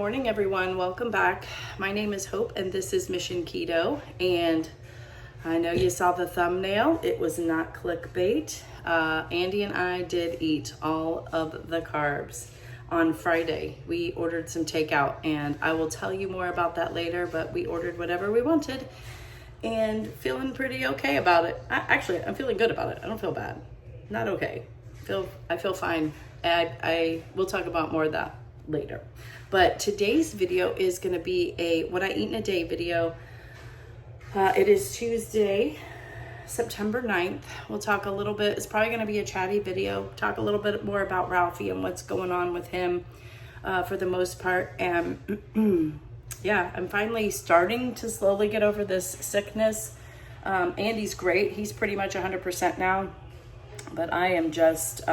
morning, everyone. Welcome back. My name is Hope, and this is Mission Keto. And I know you saw the thumbnail. It was not clickbait. Andy and I did eat all of the carbs on Friday. We ordered some takeout, and I will tell you more about that later, but we ordered whatever we wanted and feeling pretty okay about it. I'm feeling good about it. I don't feel bad. Not okay. I feel fine. I will talk about more of that later. But today's video is going to be a what I eat in a day video. It is Tuesday, September 9th. We'll talk a little bit. It's probably going to be a chatty video. Talk a little bit more about Ralphie and what's going on with him for the most part. And yeah, I'm finally starting to slowly get over this sickness. Andy's great. He's pretty much 100% now. But I am just,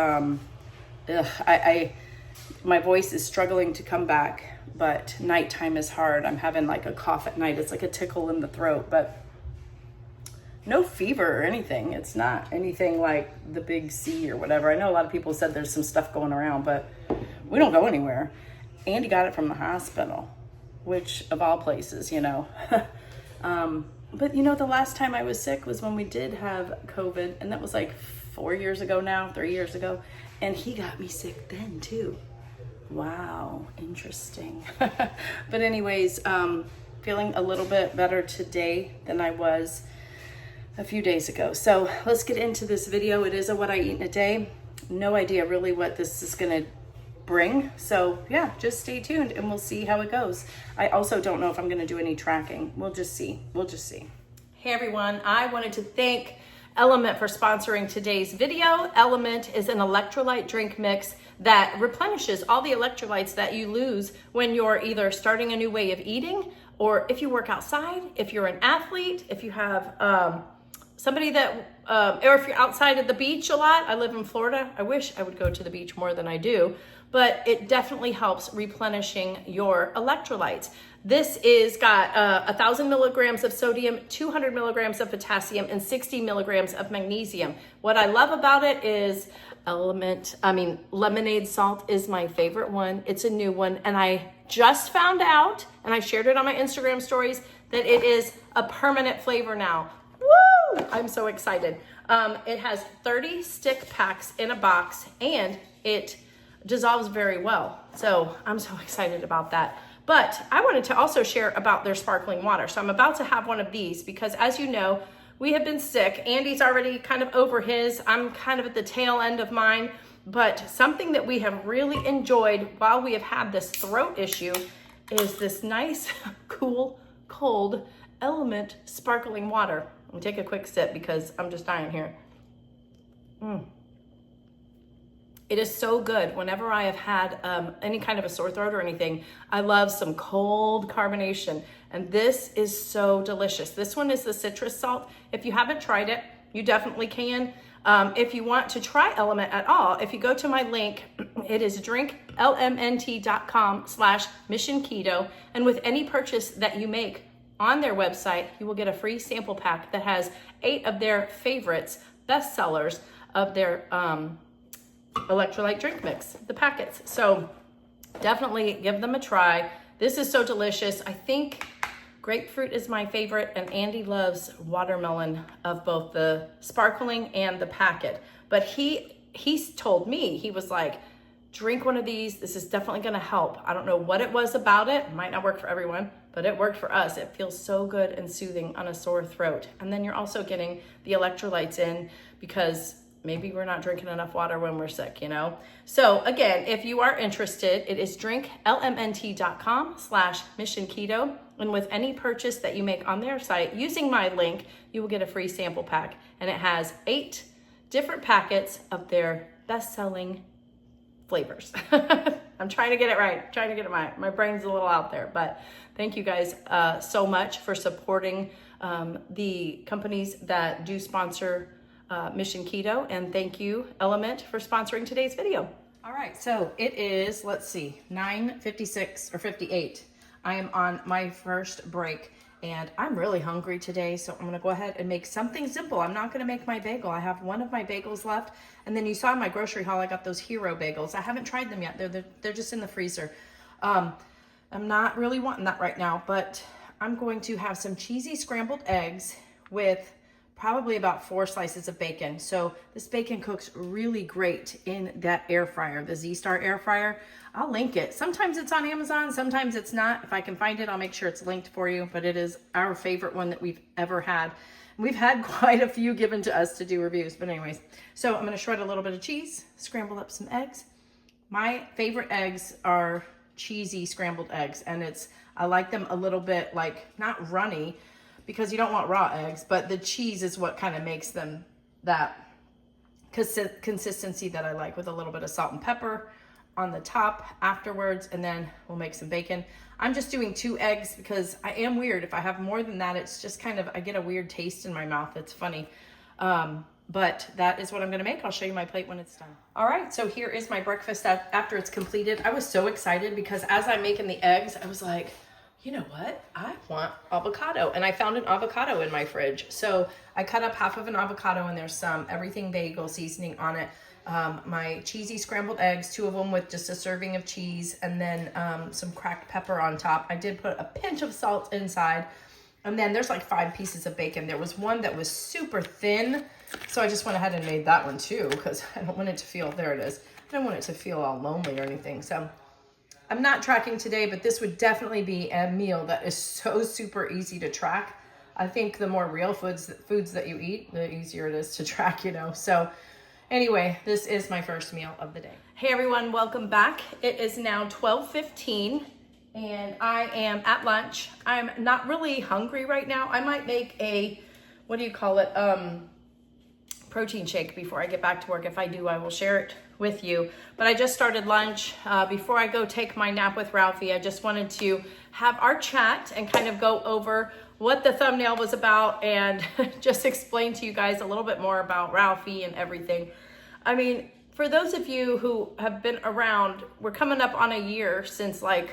my voice is struggling to come back, but nighttime is hard. I'm having like a cough at night. It's like a tickle in the throat, but no fever or anything. It's not anything like the big C or whatever. I know a lot of people said there's some stuff going around, but we don't go anywhere. Andy got it from the hospital, which of all places, you know. But you know, the last time I was sick was when we did have COVID, and that was like 4 years ago now, 3 years ago. And he got me sick then too. Wow, interesting. But anyways, feeling a little bit better today than I was a few days ago. So let's get into this video. It is a what I eat in a day. No idea really what this is gonna bring. So yeah, just stay tuned and we'll see how it goes. I also don't know if I'm gonna do any tracking. We'll just see. Hey everyone, I wanted to thank Element for sponsoring today's video. Element is an electrolyte drink mix that replenishes all the electrolytes that you lose when you're either starting a new way of eating, or if you work outside, if you're an athlete, if you have somebody that, or if you're outside at the beach a lot. I live in Florida. I wish I would go to the beach more than I do, but it definitely helps replenishing your electrolytes. This is got 1,000 milligrams of sodium, 200 milligrams of potassium, and 60 milligrams of magnesium. What I love about it is lemonade salt is my favorite one. It's a new one, and I just found out, and I shared it on my Instagram stories, that it is a permanent flavor now. Woo! I'm so excited. It has 30 stick packs in a box, and it dissolves very well. So I'm so excited about that. But I wanted to also share about their sparkling water. So I'm about to have one of these because, as you know, we have been sick. Andy's already kind of over his. I'm kind of at the tail end of mine. But something that we have really enjoyed while we have had this throat issue is this nice, cool, cold Element sparkling water. Let me take a quick sip because I'm just dying here. It is so good. Whenever I have had any kind of a sore throat or anything, I love some cold carbonation. And this is so delicious. This one is the citrus salt. If you haven't tried it, you definitely can. If you want to try Element at all, if you go to my link, it is drinklmnt.com/missionketo. And with any purchase that you make on their website, you will get a free sample pack that has 8 of their favorites, best sellers of their electrolyte drink mix, the packets. So definitely give them a try. This is so delicious. I think grapefruit is my favorite, and Andy loves watermelon of both the sparkling and the packet. But he's told me, he was like, drink one of these. This is definitely going to help. I don't know what it was about it. It might not work for everyone, but it worked for us. It feels so good and soothing on a sore throat. And then you're also getting the electrolytes in because maybe we're not drinking enough water when we're sick, you know? So again, if you are interested, it is drinklmnt.com/missionketo. And with any purchase that you make on their site using my link, you will get a free sample pack. And it has 8 different packets of their best-selling flavors. I'm trying to get it right. My brain's a little out there, but thank you guys so much for supporting the companies that do sponsor Mission Keto, and thank you, Element, for sponsoring today's video. All right, so it is, let's see, 9:56 or 58. I am on my first break, and I'm really hungry today, so I'm gonna go ahead and make something simple. I'm not gonna make my bagel. I have one of my bagels left, and then you saw in my grocery haul, I got those Hero bagels. I haven't tried them yet. They're just in the freezer. I'm not really wanting that right now, but I'm going to have some cheesy scrambled eggs with probably about 4 slices of bacon. So this bacon cooks really great in that air fryer, the Z-Star air fryer. I'll link it. Sometimes it's on Amazon, sometimes it's not. If I can find it, I'll make sure it's linked for you, but it is our favorite one that we've ever had. We've had quite a few given to us to do reviews, but anyways. So I'm gonna shred a little bit of cheese, scramble up some eggs. My favorite eggs are cheesy scrambled eggs, and I like them a little bit like, not runny, because you don't want raw eggs, but the cheese is what kind of makes them that consistency that I like, with a little bit of salt and pepper on the top afterwards, and then we'll make some bacon. I'm just doing 2 eggs because I am weird. If I have more than that, it's just kind of, I get a weird taste in my mouth. It's funny. But that is what I'm gonna make. I'll show you my plate when it's done. All right, so here is my breakfast after it's completed. I was so excited because as I'm making the eggs, I was like, you know what? I want avocado. And I found an avocado in my fridge. So I cut up half of an avocado, and there's some everything bagel seasoning on it. My cheesy scrambled eggs, 2 of them with just a serving of cheese, and then some cracked pepper on top. I did put a pinch of salt inside. And then there's like 5 pieces of bacon. There was one that was super thin, so I just went ahead and made that one too, because I don't want it to feel, there it is. I don't want it to feel all lonely or anything. So I'm not tracking today, but this would definitely be a meal that is so super easy to track. I think the more real foods that you eat, the easier it is to track, you know. So anyway, this is my first meal of the day. Hey everyone, welcome back. It is now 12:15 and I am at lunch. I'm not really hungry right now. I might make a, what do you call it? Protein shake before I get back to work. If I do, I will share it with you. But I just started lunch. Before I go take my nap with Ralphie, I just wanted to have our chat and kind of go over what the thumbnail was about and just explain to you guys a little bit more about Ralphie and everything. I mean, for those of you who have been around, we're coming up on a year since like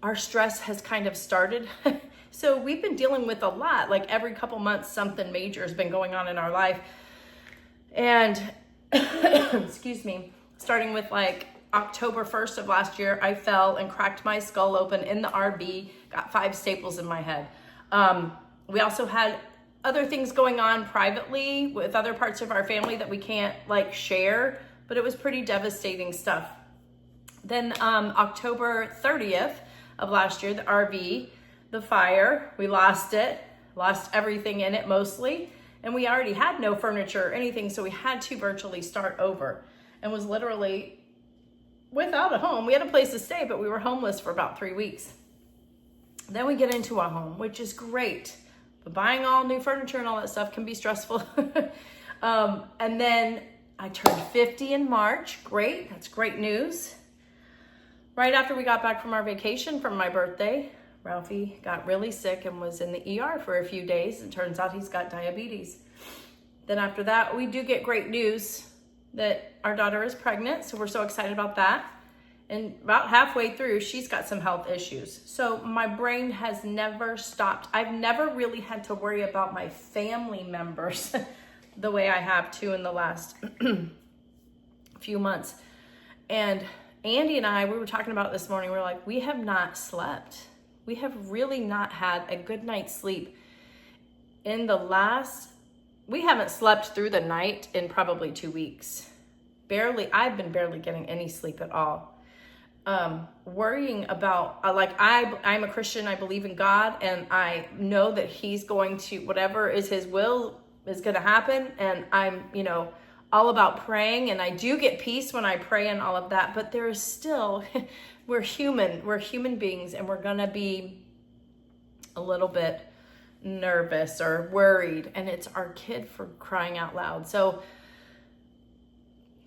our stress has kind of started. So we've been dealing with a lot, like every couple months, something major has been going on in our life. And excuse me, starting with like October 1st of last year, I fell and cracked my skull open in the RV, got 5 staples in my head. We also had other things going on privately with other parts of our family that we can't like share, but it was pretty devastating stuff. Then October 30th of last year, the RV, the fire, we lost it, lost everything in it mostly. And we already had no furniture or anything, so we had to virtually start over and was literally without a home. We had a place to stay, but we were homeless for about 3 weeks. Then we get into a home, which is great. But buying all new furniture and all that stuff can be stressful. And then I turned 50 in March. Great, that's great news. Right after we got back from our vacation from my birthday, Ralphie got really sick and was in the ER for a few days. It turns out he's got diabetes. Then after that, we do get great news that our daughter is pregnant. So we're so excited about that. And about halfway through, she's got some health issues. So my brain has never stopped. I've never really had to worry about my family members the way I have to in the last few months. And Andy and I, we were talking about it this morning. We were like, we have not slept. We have really not had a good night's sleep we haven't slept through the night in probably 2 weeks. I've been barely getting any sleep at all. Worrying about, I'm a Christian, I believe in God, and I know that he's going to, whatever is his will is going to happen. And I'm, all about praying, and I do get peace when I pray and all of that, but there is still, we're human beings, and we're going to be a little bit nervous or worried, and it's our kid, for crying out loud. So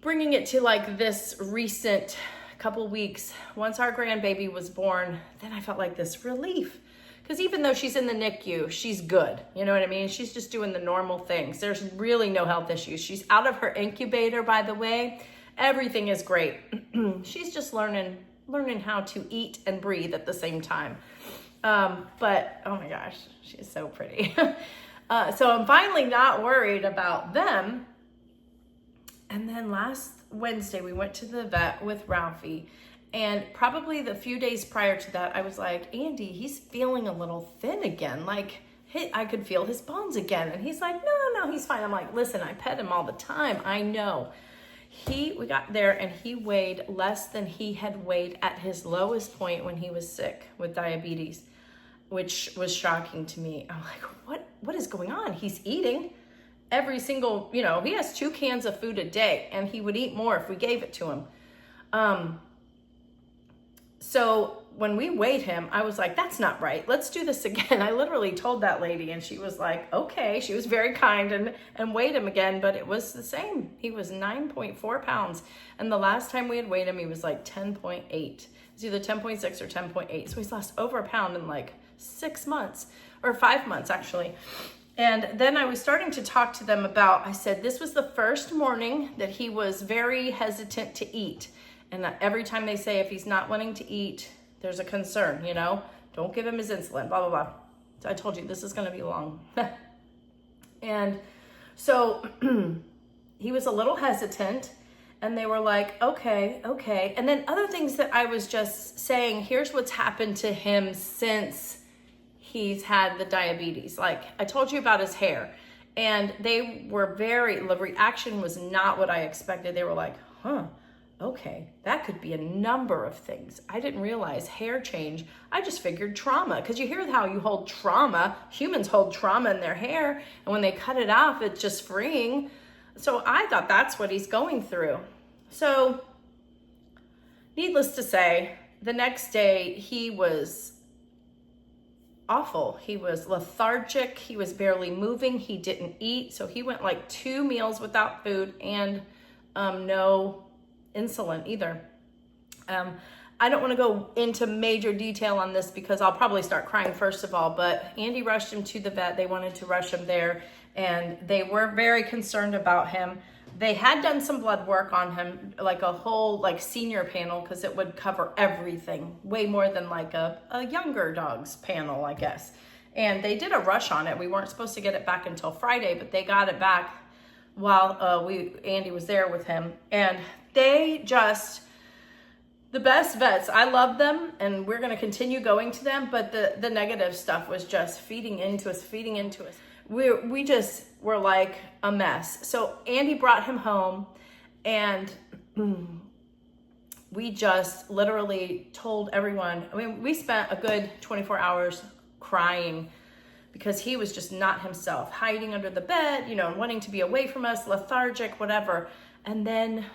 bringing it to like this recent couple weeks, once our grandbaby was born, then I felt like this relief. Because even though she's in the NICU, she's good. You know what I mean? She's just doing the normal things. There's really no health issues. She's out of her incubator, by the way. Everything is great. She's just learning how to eat and breathe at the same time. But oh my gosh, she's so pretty. So I'm finally not worried about them. And then last Wednesday, we went to the vet with Ralphie, And probably the few days prior to that, I was like, Andy, he's feeling a little thin again. Like, I could feel his bones again. And he's like, no, he's fine. I'm like, listen, I pet him all the time. I know. We got there and he weighed less than he had weighed at his lowest point when he was sick with diabetes, which was shocking to me. I'm like, what is going on? He's eating every single, he has 2 cans of food a day, and he would eat more if we gave it to him. So when we weighed him, I was like, that's not right. Let's do this again. I literally told that lady, and she was like, okay. She was very kind and weighed him again, but it was the same. He was 9.4 pounds. And the last time we had weighed him, he was like 10.8. It's either 10.6 or 10.8. So he's lost over a pound in like 6 months, or 5 months actually. And then I was starting to talk to them about, I said, this was the first morning that he was very hesitant to eat. And every time they say, if he's not wanting to eat, there's a concern, don't give him his insulin, blah, blah, blah. So I told you, this is going to be long. And so he was a little hesitant, and they were like, okay. And then other things that I was just saying, here's what's happened to him since he's had the diabetes. Like I told you about his hair, and the reaction was not what I expected. They were like, okay, that could be a number of things. I didn't realize hair change. I just figured trauma, because you hear how you hold trauma. Humans hold trauma in their hair, and when they cut it off, it's just freeing. So I thought that's what he's going through. So needless to say, the next day he was awful. He was lethargic. He was barely moving. He didn't eat. So he went like 2 meals without food and no insulin either. I don't want to go into major detail on this because I'll probably start crying first of all, but Andy rushed him to the vet. They wanted to rush him there, and they were very concerned about him. They had done some blood work on him, like a whole senior panel, because it would cover everything, way more than like a younger dog's panel, I guess. And they did a rush on it. We weren't supposed to get it back until Friday, but they got it back while Andy was there with him. And they just, the best vets. I love them, and we're going to continue going to them, but the negative stuff was just feeding into us. We just were like a mess. So Andy brought him home, and we just literally told everyone. I mean, we spent a good 24 hours crying because he was just not himself, hiding under the bed, wanting to be away from us, lethargic, whatever. And then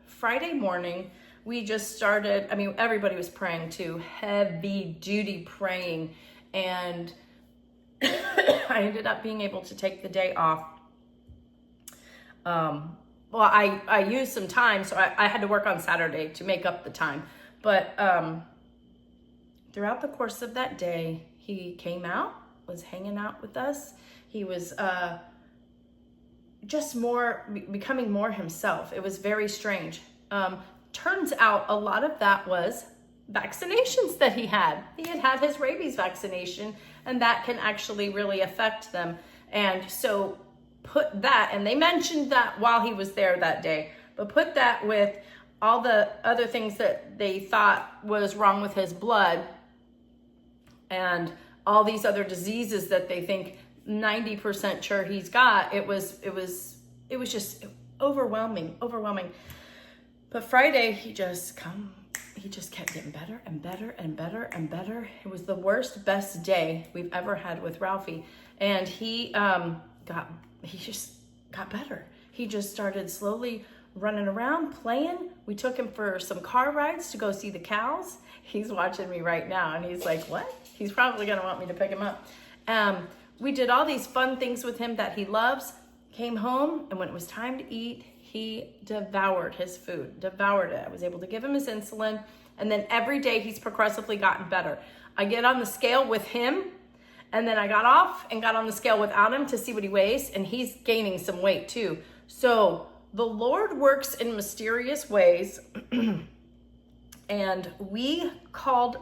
Friday morning, we just started, everybody was praying too, heavy duty praying. And I ended up being able to take the day off. I used some time, so I had to work on Saturday to make up the time. But throughout the course of that day, he came out, was hanging out with us. He was just becoming more himself. It was very strange. Turns out a lot of that was vaccinations that he had. He had his rabies vaccination, and that can actually really affect them. And so put that, and they mentioned that while he was there that day, but put that with all the other things that they thought was wrong with his blood and all these other diseases that they think 90% sure he's got. It was just overwhelming. But Friday, he just kept getting better and better and better and better. It was the best day we've ever had with Ralphie. And he just got better. He just started slowly running around, playing. We took him for some car rides to go see the cows. He's watching me right now, and he's like, what? He's probably gonna want me to pick him up. We did all these fun things with him that he loves. Came home, and when it was time to eat, he devoured his food, devoured it. I was able to give him his insulin, and then every day he's progressively gotten better. I get on the scale with him, and then I got off and got on the scale without him to see what he weighs, and he's gaining some weight too. So the Lord works in mysterious ways, and they called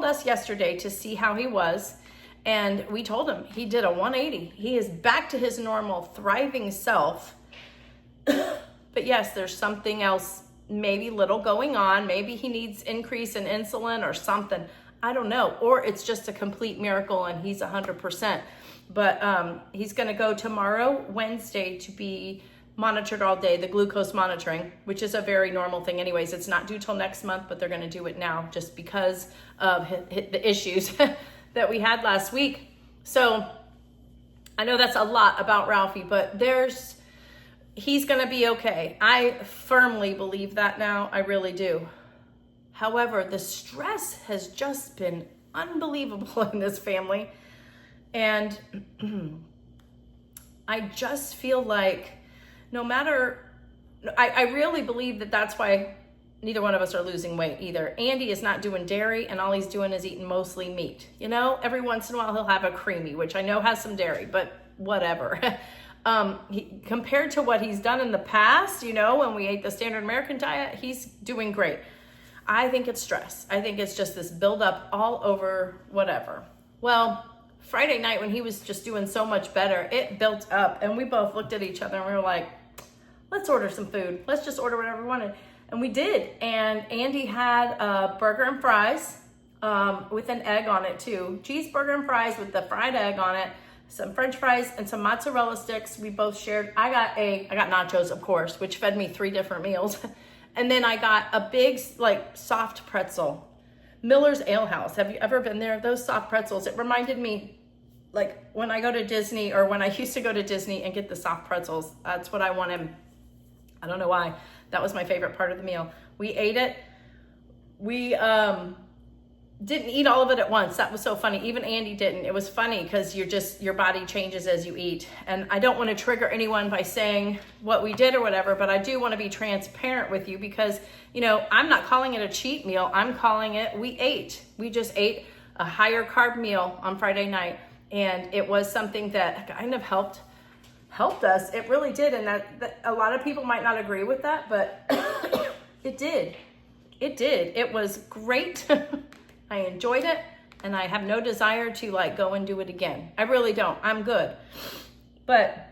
us yesterday to see how he was, and we told him he did a 180. He is back to his normal thriving self. But yes, there's something else maybe little going on. Maybe he needs increase in insulin or something. I don't know. Or it's just a complete miracle and he's 100%. But he's going to go tomorrow, Wednesday, to be monitored all day, the glucose monitoring, which is a very normal thing anyways. It's not due till next month, but they're going to do it now just because of the issues that we had last week. So I know that's a lot about Ralphie, but he's going to be okay. I firmly believe that now. I really do. However, the stress has just been unbelievable in this family. And I just feel like I really believe that that's why neither one of us are losing weight either. Andy is not doing dairy, and all he's doing is eating mostly meat. You know, every once in a while he'll have a creamy, which I know has some dairy, but whatever. Compared to what he's done in the past, you know, when we ate the standard American diet, he's doing great. I think it's stress. I think it's just this buildup all over whatever. Well, Friday night when he was just doing so much better, it built up, and we both looked at each other and we were like, let's order some food. Let's just order whatever we wanted. And we did. And Andy had a burger and fries with an egg on it too. Cheeseburger and fries with the fried egg on it, some French fries and some mozzarella sticks. We both shared. I got nachos, of course, which fed me 3 different meals. And then I got a big, like, soft pretzel. Miller's Ale House. Have you ever been there? Those soft pretzels. It reminded me, like, when I go to Disney, or when I used to go to Disney and get the soft pretzels. That's what I wanted. I don't know why. That was my favorite part of the meal. We ate it. We didn't eat all of it at once. That was so funny. Even Andy didn't. It was funny because your body changes as you eat. And I don't want to trigger anyone by saying what we did or whatever, but I do want to be transparent with you because, you know, I'm not calling it a cheat meal. I'm calling it, we just ate a higher carb meal on Friday night. And it was something that kind of helped us. It really did. And that a lot of people might not agree with that, but it did. It did. It was great. I enjoyed it, and I have no desire to, like, go and do it again. I really don't. I'm good. But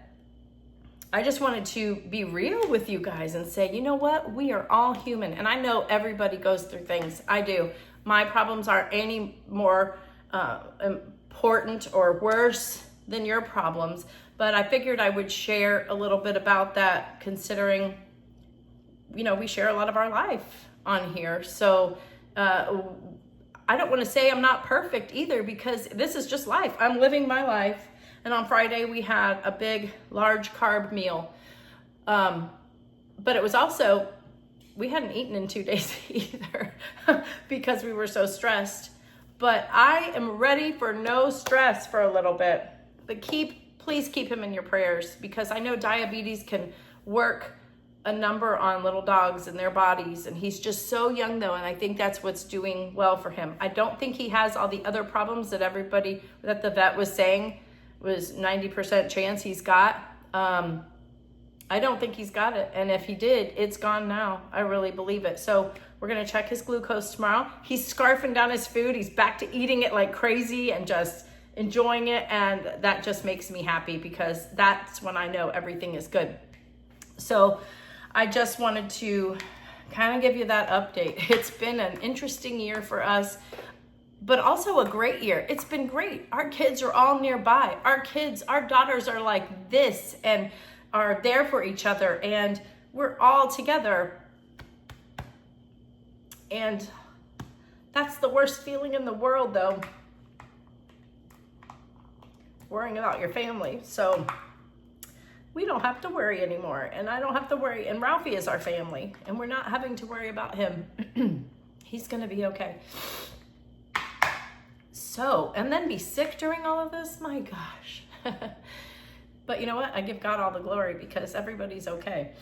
I just wanted to be real with you guys and say, you know what? We are all human. And I know everybody goes through things. I do. My problems aren't any more important or worse than your problems. But I figured I would share a little bit about that, considering, you know, we share a lot of our life on here. So I don't want to say I'm not perfect either, because this is just life. I'm living my life. And on Friday we had a big, large carb meal. But it was also, we hadn't eaten in 2 days either because we were so stressed. But I am ready for no stress for a little bit. But please keep him in your prayers, because I know diabetes can work a number on little dogs and their bodies, and he's just so young though, and I think that's what's doing well for him. I don't think he has all the other problems that the vet was saying was 90% chance he's got. I don't think he's got it, and if he did, it's gone now. I really believe it. So we're gonna check his glucose tomorrow. He's scarfing down his food. He's back to eating it like crazy and just enjoying it, and that just makes me happy, because that's when I know everything is good. So I just wanted to kind of give you that update. It's been an interesting year for us, but also a great year. It's been great. Our kids are all nearby. Our daughters are like this and are there for each other, and we're all together. And that's the worst feeling in the world, though, worrying about your family. So we don't have to worry anymore, and I don't have to worry, and Ralphie is our family, and we're not having to worry about him. He's gonna be okay. So, and then be sick during all of this, my gosh. But you know what? I give God all the glory, because everybody's okay.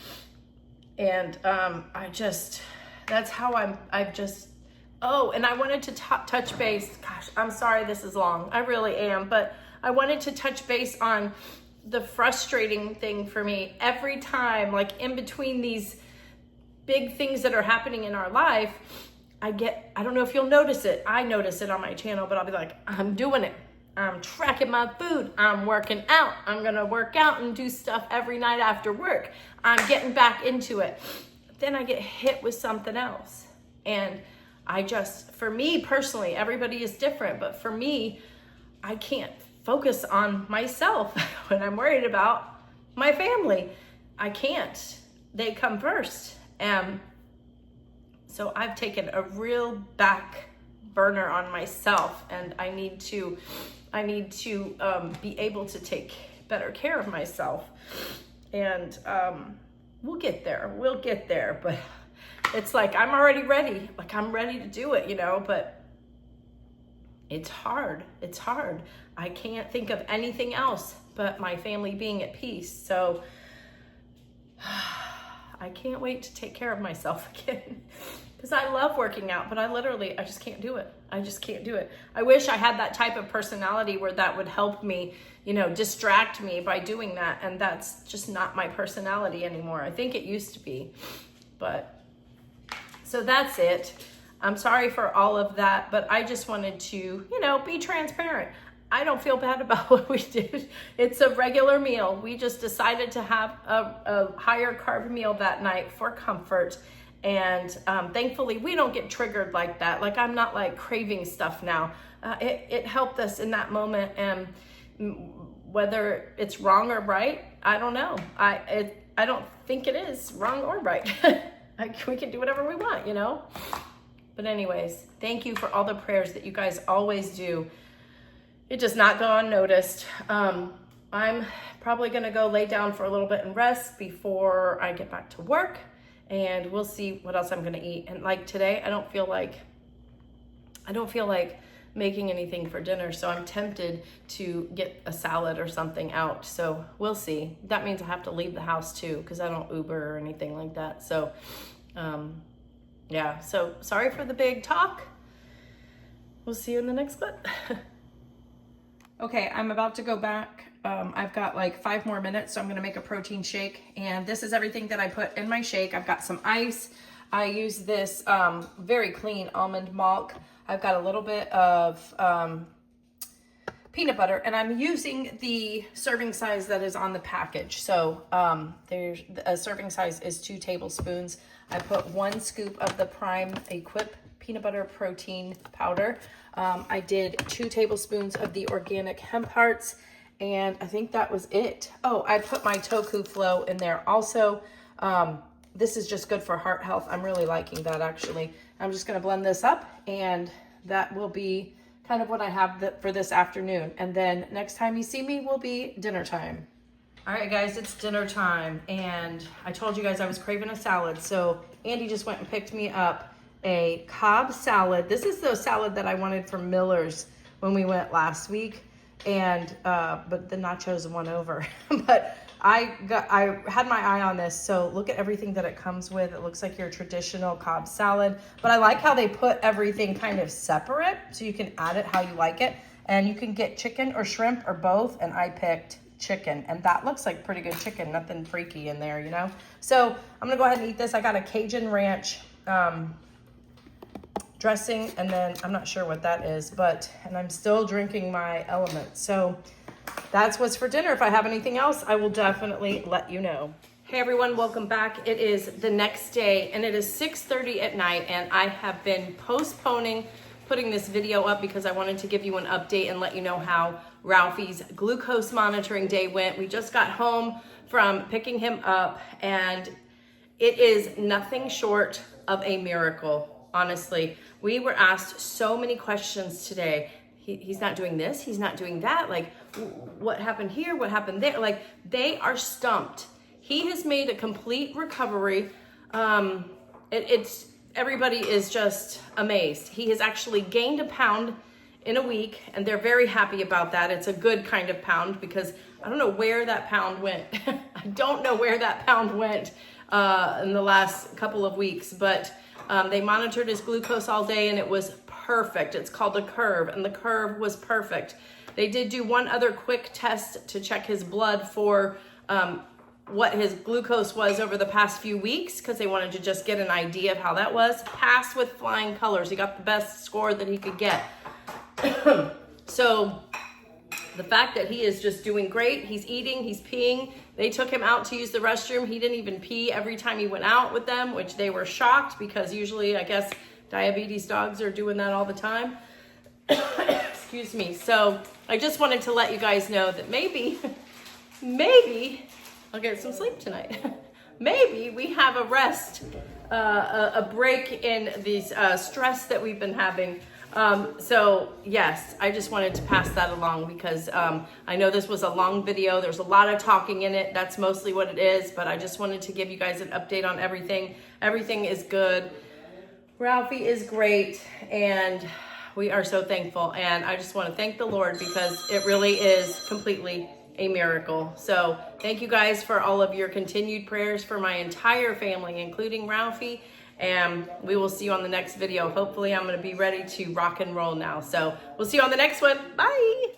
And that's how and I wanted to touch base. Gosh, I'm sorry this is long. I really am, but I wanted to touch base on the frustrating thing for me every time, like in between these big things that are happening in our life, I don't know if you'll notice it. I notice it on my channel, but I'll be like, I'm doing it. I'm tracking my food. I'm working out. I'm going to work out and do stuff every night after work. I'm getting back into it. then I get hit with something else. And for me personally, everybody is different, but for me, I can't focus on myself when I'm worried about my family. I can't. They come first. So I've taken a real back burner on myself, and I need to be able to take better care of myself. And we'll get there, but it's like I'm already ready. Like I'm ready to do it, but it's hard. I can't think of anything else but my family being at peace. So I can't wait to take care of myself again, because I love working out, but I just can't do it. I wish I had that type of personality where that would help me, distract me by doing that. And that's just not my personality anymore. I think it used to be, but so that's it. I'm sorry for all of that, but I just wanted to, be transparent. I don't feel bad about what we did. It's a regular meal. We just decided to have a higher carb meal that night for comfort. And thankfully, we don't get triggered like that. Like I'm not like craving stuff now. It helped us in that moment. And whether it's wrong or right, I don't know. I don't think it is wrong or right. We can do whatever we want, But anyways, thank you for all the prayers that you guys always do. It does not go unnoticed. I'm probably gonna go lay down for a little bit and rest before I get back to work, and we'll see what else I'm gonna eat. And like today, I don't feel like making anything for dinner, so I'm tempted to get a salad or something out. So we'll see. That means I have to leave the house too, because I don't Uber or anything like that. So yeah, so sorry for the big talk. We'll see you in the next clip. Okay, I'm about to go back. I've got like 5 more minutes, so I'm gonna make a protein shake. And this is everything that I put in my shake. I've got some ice. I use this very clean almond milk. I've got a little bit of peanut butter, and I'm using the serving size that is on the package. So there's a serving size is 2 tablespoons. I put 1 scoop of the Prime Equip peanut butter protein powder. I did 2 tablespoons of the organic hemp hearts, and I think that was it. Oh, I put my tofu flow in there also. This is just good for heart health. I'm really liking that, actually. I'm just gonna blend this up, and that will be kind of what I have for this afternoon. And then next time you see me will be dinner time. All right, guys, it's dinner time, and I told you guys I was craving a salad, so Andy just went and picked me up a Cobb salad. This is the salad that I wanted from Miller's when we went last week, and but the nachos won over. But I had my eye on this, so look at everything that it comes with. It looks like your traditional Cobb salad, but I like how they put everything kind of separate, so you can add it how you like it, and you can get chicken or shrimp or both, and I picked chicken, and that looks like pretty good chicken, nothing freaky in there, So I'm gonna go ahead and eat this. I got a Cajun ranch dressing, and then I'm not sure what that is, and I'm still drinking my Element. So that's what's for dinner. If I have anything else, I will definitely let you know. Hey everyone, welcome back. It is the next day, and it is 6:30 at night, and I have been postponing putting this video up because I wanted to give you an update and let you know how Ralphie's glucose monitoring day went. We just got home from picking him up, and it is nothing short of a miracle. Honestly, we were asked so many questions today. He's not doing this, he's not doing that. Like, what happened here? What happened there? Like, they are stumped. He has made a complete recovery. Everybody is just amazed. He has actually gained a pound in a week, and they're very happy about that. It's a good kind of pound, because I don't know where that pound went. I don't know where that pound went in the last couple of weeks, but they monitored his glucose all day, and it was perfect. It's called a curve, and the curve was perfect. They did do one other quick test to check his blood for what his glucose was over the past few weeks, because they wanted to just get an idea of how that was. Passed with flying colors. He got the best score that he could get. So the fact that he is just doing great. He's eating, he's peeing. They took him out to use the restroom. He didn't even pee every time he went out with them, which they were shocked because usually, I guess, diabetes dogs are doing that all the time. Excuse me. So I just wanted to let you guys know that maybe I'll get some sleep tonight. Maybe we have a rest, a break in these stress that we've been having. So yes, I just wanted to pass that along because I know this was a long video. There's a lot of talking in it. That's mostly what it is, but I just wanted to give you guys an update on everything. Everything is good. Ralphie is great, and we are so thankful. And I just want to thank the Lord because it really is completely a miracle. So thank you guys for all of your continued prayers for my entire family, including Ralphie. And we will see you on the next video. Hopefully I'm going to be ready to rock and roll now. So we'll see you on the next one. Bye.